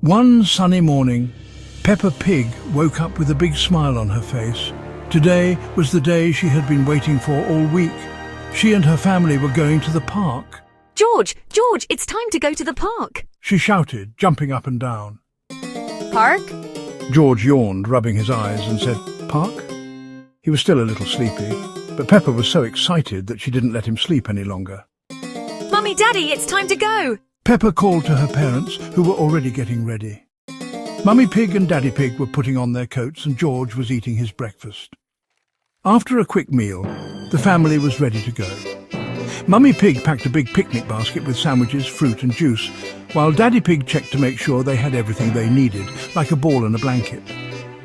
One sunny morning, Peppa Pig woke up with a big smile on her face. Today was the day she had been waiting for all week. She and her family were going to the park. George, it's time to go to the park. She shouted, jumping up and down. Park? George yawned, rubbing his eyes, and said, "Park?" He was still a little sleepy, but Peppa was so excited that she didn't let him sleep any longer. Mummy, Daddy, it's time to go. Peppa called to her parents, who were already getting ready. Mummy Pig and Daddy Pig were putting on their coats and George was eating his breakfast. After a quick meal, the family was ready to go. Mummy Pig packed a big picnic basket with sandwiches, fruit and juice, while Daddy Pig checked to make sure they had everything they needed, like a ball and a blanket.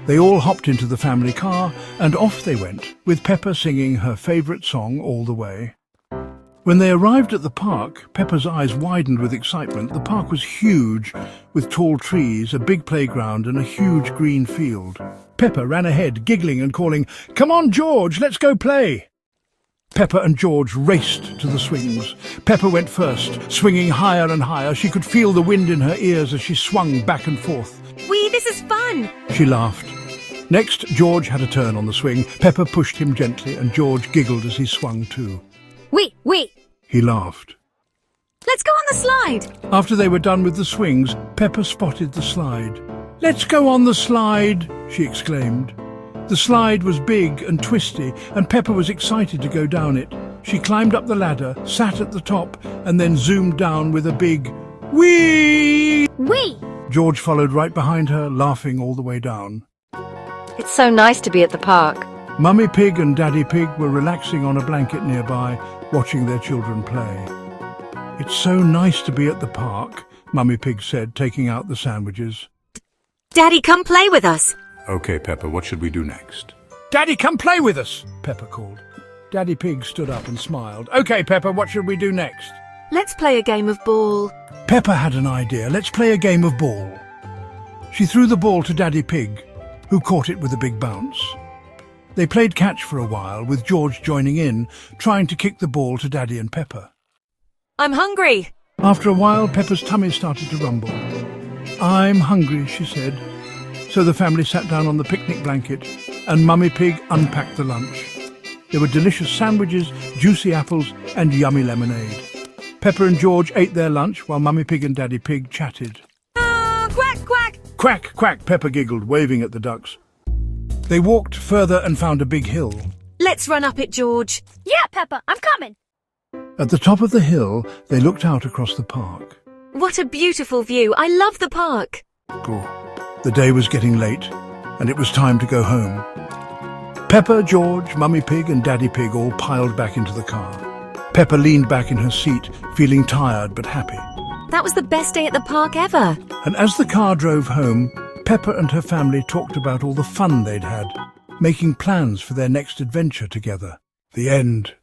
They all hopped into the family car and off they went, with Peppa singing her favourite song all the way. When they arrived at the park, Peppa's eyes widened with excitement. The park was huge, with tall trees, a big playground and a huge green field. Peppa ran ahead, giggling and calling, "Come on, George, let's go play!" Peppa and George raced to the swings. Peppa went first, swinging higher and higher. She could feel the wind in her ears as she swung back and forth. Wee, this is fun! She laughed. Next, George had a turn on the swing. Peppa pushed him gently and George giggled as he swung too. Wee! He laughed. Let's go on the slide! After they were done with the swings, Peppa spotted the slide. "Let's go on the slide!" she exclaimed. The slide was big and twisty, and Peppa was excited to go down it. She climbed up the ladder, sat at the top, and then zoomed down with a big whee! Wee! George followed right behind her, laughing all the way down. It's so nice to be at the park. Mummy Pig and Daddy Pig were relaxing on a blanket nearby, watching their children play. "It's so nice to be at the park," Mummy Pig said, taking out the sandwiches. Daddy, come play with us. Okay, Peppa, what should we do next? "Daddy, come play with us," Peppa called. Daddy Pig stood up and smiled. "Okay, Peppa, what should we do next?" Let's play a game of ball. Peppa had an idea. "Let's play a game of ball." She threw the ball to Daddy Pig, who caught it with a big bounce. They played catch for a while, with George joining in, trying to kick the ball to Daddy and Peppa. I'm hungry. After a while, Peppa's tummy started to rumble. "I'm hungry," she said. So the family sat down on the picnic blanket and Mummy Pig unpacked the lunch. There were delicious sandwiches, juicy apples and yummy lemonade. Peppa and George ate their lunch while Mummy Pig and Daddy Pig chatted. Quack, quack! "Quack, quack," Peppa giggled, waving at the ducks. They walked further and found a big hill. Let's run up it, George. Yeah, Peppa, I'm coming. At the top of the hill, they looked out across the park. What a beautiful view. I love the park. The day was getting late, and it was time to go home. Peppa, George, Mummy Pig and Daddy Pig all piled back into the car. Peppa leaned back in her seat, feeling tired but happy. That was the best day at the park ever. And as the car drove home, Peppa and her family talked about all the fun they'd had, making plans for their next adventure together. The end.